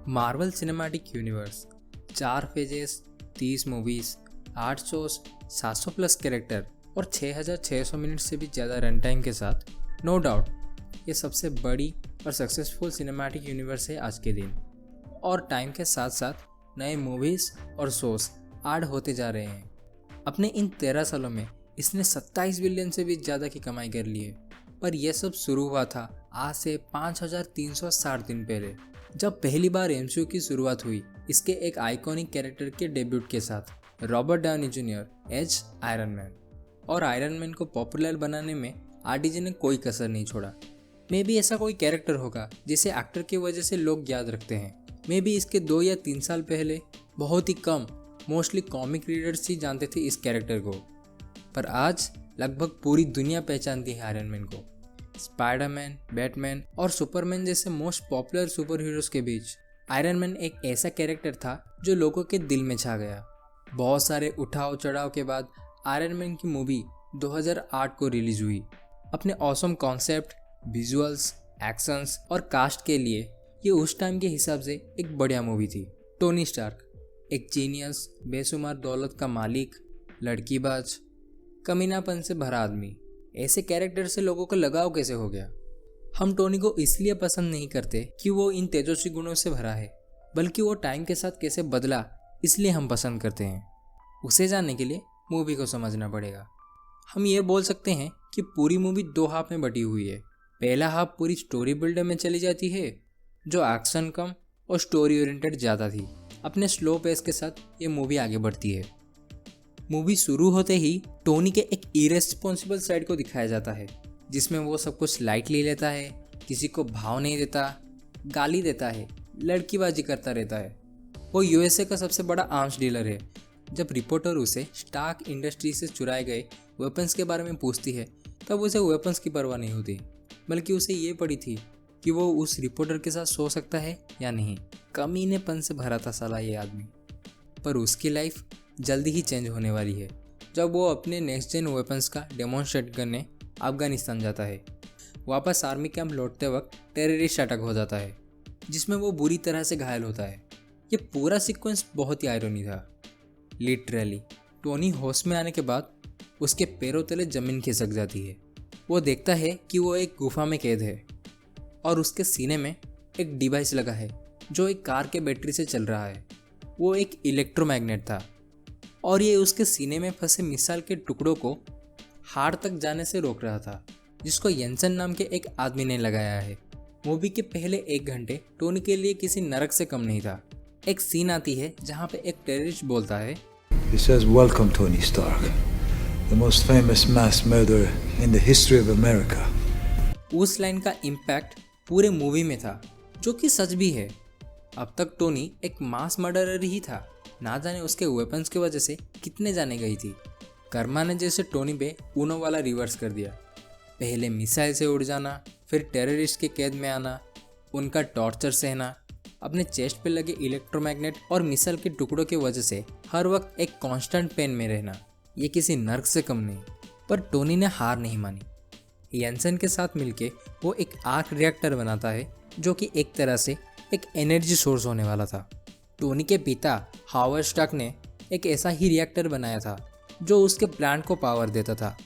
Marvel cinematic universe 4 phases, 30 movies, 8 shows, 700 plus character और 6600 minute से भी ज़्यादा रन टाइम के साथ नो डाउट ये सबसे बड़ी और सक्सेसफुल सिनेमैटिक यूनिवर्स है आज के दिन। और टाइम के साथ साथ नए मूवीज़ और शोज ऐड होते जा रहे हैं। अपने इन 13 सालों में इसने 27 बिलियन से भी ज़्यादा की कमाई कर ली है। पर यह सब शुरू हुआ था आज से 5360 दिन पहले, जब पहली बार एमसीयू की शुरुआत हुई इसके एक आइकॉनिक कैरेक्टर के डेब्यूट के साथ, Robert Downey junior as Iron Man. और आयरन मैन को पॉपुलर बनाने में आरडीजे ने कोई कसर नहीं छोड़ा। मे बी ऐसा कोई कैरेक्टर होगा जिसे एक्टर की वजह से लोग याद रखते हैं। मे बी इसके 2 या 3 साल पहले बहुत ही कम, मोस्टली कॉमिक रीडर्स ही जानते थे इस कैरेक्टर को, पर आज लगभग पूरी दुनिया पहचानती है आयरन मैन को। स्पाइडरमैन, बैटमैन और सुपरमैन जैसे मोस्ट पॉपुलर सुपर हीरोज के बीच आयरन मैन एक ऐसा कैरेक्टर था जो लोगों के दिल में छा गया। बहुत सारे उठाव चढ़ाव के बाद आयरन मैन की मूवी 2008 को रिलीज हुई। अपने ऑसम कॉन्सेप्ट, विजुअल्स, एक्शंस और कास्ट के लिए ये उस टाइम के हिसाब से एक बढ़िया मूवी थी। टोनी स्टार्क एक जीनियस, बेशुमार दौलत का मालिक, लड़कीबाज, कमीनापन से भरा आदमी। ऐसे कैरेक्टर से लोगों का लगाव कैसे हो गया? हम टोनी को इसलिए पसंद नहीं करते कि वो इन तेजस्वी गुणों से भरा है, बल्कि वो टाइम के साथ कैसे बदला इसलिए हम पसंद करते हैं। उसे जानने के लिए मूवी को समझना पड़ेगा। हम ये बोल सकते हैं कि पूरी मूवी 2 हाफ में बटी हुई है। पहला हाफ पूरी स्टोरी बिल्डर में चली जाती है, जो एक्शन कम और स्टोरी ओरिएंटेड ज़्यादा थी। अपने स्लो पेस के साथ ये मूवी आगे बढ़ती है। मूवी शुरू होते ही टोनी के एक इरेस्पॉन्सिबल साइड को दिखाया जाता है, जिसमें वो सब कुछ लाइटली लेता है, किसी को भाव नहीं देता, गाली देता है, लड़कीबाजी करता रहता है। वो यूएसए का सबसे बड़ा आर्म्स डीलर है। जब रिपोर्टर उसे स्टार्क इंडस्ट्री से चुराए गए वेपन्स के बारे में पूछती है, तब उसे वेपन्स की परवाह नहीं होती, बल्कि उसे ये पड़ी थी कि वो उस रिपोर्टर के साथ सो सकता है या नहीं। कमीनेपन से भरा था साला ये आदमी। पर उसकी लाइफ जल्दी ही चेंज होने वाली है जब वो अपने नेक्स्ट जेन वेपन्स का डेमोन्स्ट्रेट करने अफगानिस्तान जाता है। वापस आर्मी कैंप लौटते वक्त टेररिस्ट अटैक हो जाता है, जिसमें वो बुरी तरह से घायल होता है। ये पूरा सीक्वेंस बहुत ही आयरनी था। लिटरली टोनी होश में आने के बाद उसके पैरों तले जमीन खिसक जाती है। वो देखता है कि वो एक गुफा में कैद है और उसके सीने में एक डिवाइस लगा है जो एक कार के बैटरी से चल रहा है। वो एक इलेक्ट्रोमैग्नेट था और ये उसके सीने में फंसे मिसाइल के टुकड़ों को हार्ट तक जाने से रोक रहा था, जिसको येंसन नाम के एक आदमी ने लगाया है। मूवी के पहले 1 घंटे टोनी के लिए किसी नरक से कम नहीं था। एक सीन आती है जहाँ पे एक टेररिस्ट बोलता है, He says, "Welcome, Tony Stark, the most famous mass murderer in the history of America." उस लाइन का इम्पैक्ट पूरे मूवी में था, जो कि सच भी है। अब तक टोनी एक मास मर्डरर ही था। ना जाने उसके वेपन्स की वजह से कितने जाने गई थी। कर्मा ने जैसे टोनी पे ऊनो वाला रिवर्स कर दिया। पहले मिसाइल से उड़ जाना, फिर टेररिस्ट के कैद में आना, उनका टॉर्चर सहना, अपने चेस्ट पे लगे इलेक्ट्रोमैग्नेट और मिसाइल के टुकड़ों की वजह से हर वक्त एक कांस्टेंट पेन में रहना, ये किसी नर्क से कम नहीं। पर टोनी ने हार नहीं मानी। येंसन के साथ मिलके वो एक आर्क रिएक्टर बनाता है, जो कि एक तरह से एक एनर्जी सोर्स होने वाला था। टोनी के पिता हावर्ड स्टार्क ने एक ऐसा ही रिएक्टर बनाया था जो उसके प्लांट को पावर देता था।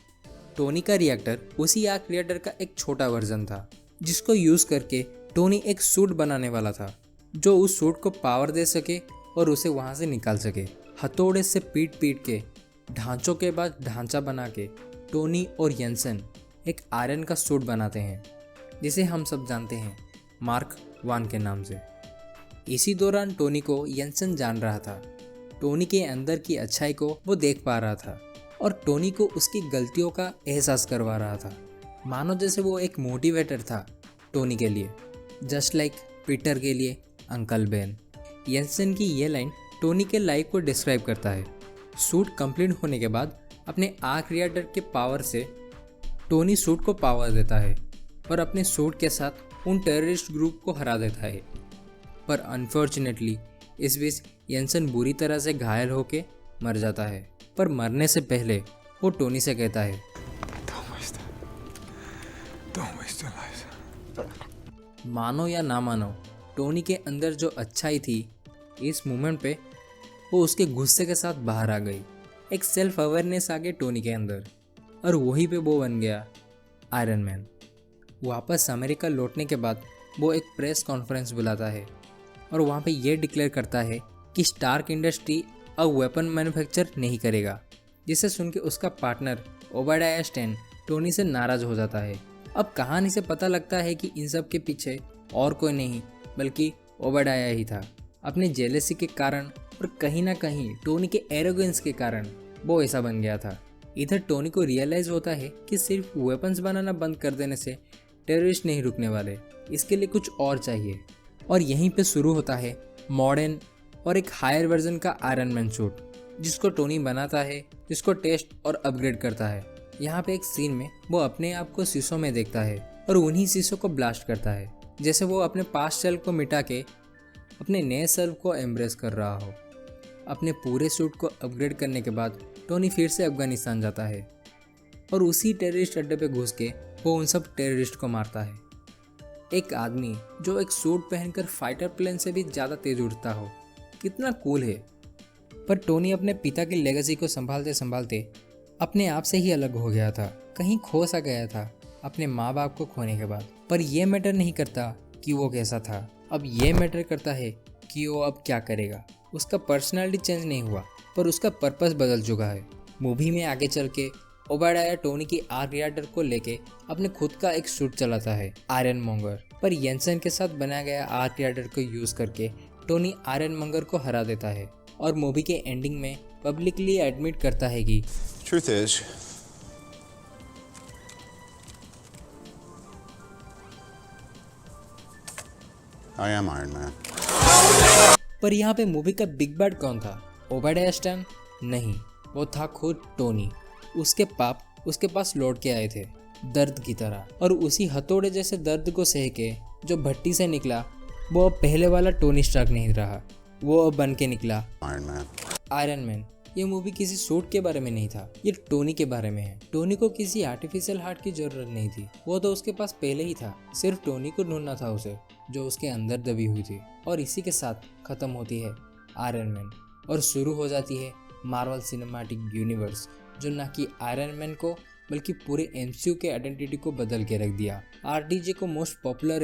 टोनी का रिएक्टर उसी आर्क रिएक्टर का एक छोटा वर्जन था, जिसको यूज़ करके टोनी एक सूट बनाने वाला था जो उस सूट को पावर दे सके और उसे वहाँ से निकाल सके। हथौड़े से पीट पीट के ढांचों के बाद ढांचा बना के टोनी और येंसन एक आयरन का सूट बनाते हैं, जिसे हम सब जानते हैं मार्क 1 के नाम से। इसी दौरान टोनी को येंसन जान रहा था। टोनी के अंदर की अच्छाई को वो देख पा रहा था और टोनी को उसकी गलतियों का एहसास करवा रहा था। मानो जैसे वो एक मोटिवेटर था टोनी के लिए, जस्ट लाइक पीटर के लिए अंकल बेन। येंसन की ये लाइन टोनी के लाइफ को डिस्क्राइब करता है। सूट कंप्लीट होने के बाद अपने आर्क रिएक्टर के पावर से टोनी सूट को पावर देता है और अपने सूट के साथ उन टेररिस्ट ग्रुप को हरा देता है। पर अनफॉर्चुनेटली इस बीच येंसन बुरी तरह से घायल होके मर जाता है। पर मरने से पहले वो टोनी से कहता है, मानो या ना मानो, टोनी के अंदर जो अच्छाई थी इस मोमेंट पे वो उसके गुस्से के साथ बाहर आ गई। एक सेल्फ अवेयरनेस आ गई टोनी के अंदर और वहीं पे वो बन गया आयरन मैन। वापस अमेरिका लौटने के बाद वो एक प्रेस कॉन्फ्रेंस बुलाता है और वहाँ पे ये डिक्लेयर करता है कि स्टार्क इंडस्ट्री अब वेपन मैन्युफैक्चर नहीं करेगा, जिसे सुन के उसका पार्टनर ओबाडिया स्टैन टोनी से नाराज़ हो जाता है। अब कहानी से पता लगता है कि इन सब के पीछे और कोई नहीं बल्कि ओबाडिया ही था। अपनी जेलेसी के कारण और कहीं ना कहीं टोनी के एरोगेंस के कारण वो ऐसा बन गया था। इधर टोनी को रियलाइज़ होता है कि सिर्फ वेपन्स बनाना बंद कर देने से टेररिस्ट नहीं रुकने वाले, इसके लिए कुछ और चाहिए। और यहीं पे शुरू होता है मॉडर्न और एक हायर वर्जन का आयरन मैन सूट, जिसको टोनी बनाता है, जिसको टेस्ट और अपग्रेड करता है। यहाँ पे एक सीन में वो अपने आप को शीशों में देखता है और उन्हीं शीशों को ब्लास्ट करता है, जैसे वो अपने पास्ट सेल्फ को मिटा के अपने नए सेल्फ को एम्ब्रेस कर रहा हो। अपने पूरे सूट को अपग्रेड करने के बाद टोनी फिर से अफगानिस्तान जाता है और उसी टेररिस्ट अड्डे पे घुस के वो उन सब टेररिस्ट को मारता है। एक आदमी जो एक सूट पहनकर फाइटर प्लेन से भी ज़्यादा तेज उड़ता हो, कितना कूल है। पर टोनी अपने पिता की लेगेसी को संभालते संभालते अपने आप से ही अलग हो गया था, कहीं खो सा गया था अपने माँ बाप को खोने के बाद। पर यह मैटर नहीं करता कि वो कैसा था, अब ये मैटर करता है कि वो अब क्या करेगा। उसका पर्सनालिटी चेंज नहीं हुआ पर उसका पर्पस बदल चुका है। मूवी में आगे चल के ओबाडिया टोनी की आर्क राइडर को लेके अपने खुद का एक सूट चलाता है आयरन मॉन्गर, पर येंसन के साथ बनाया गया आर्क राइडर को यूज करके टोनी आयरन मॉन्गर को हरा देता है और मूवी के एंडिंग में पब्लिकली एडमिट करता है कि Truth is, I am Iron Man. पर यहाँ पे मूवी का बिग बैड कौन था? ओबाडिया स्टैन? नहीं, वो था खुद टोनी। उसके पाप उसके पास लौट के आए थे दर्द की तरह, और उसी हथौड़े जैसे दर्द को सह के जो भट्टी से निकला वो अब पहले वाला टोनी स्टार्क नहीं रहा, वो अब बन के निकला आयरन मैन। ये मूवी किसी सूट के बारे में नहीं था, ये टोनी के बारे में है। टोनी को किसी आर्टिफिशियल हार्ट की जरूरत नहीं थी, वो तो उसके पास पहले ही था। सिर्फ टोनी को ढूंढना था उसे, जो उसके अंदर दबी हुई थी। और इसी के साथ खत्म होती है आयरन मैन और शुरू हो जाती है मार्वल सिनेमैटिक यूनिवर्स, जो ना कि आयरन मैन को बल्कि पूरे एमसीयू के आइडेंटिटी को बदल के रख दिया। आरडीजे को मोस्ट पॉपुलर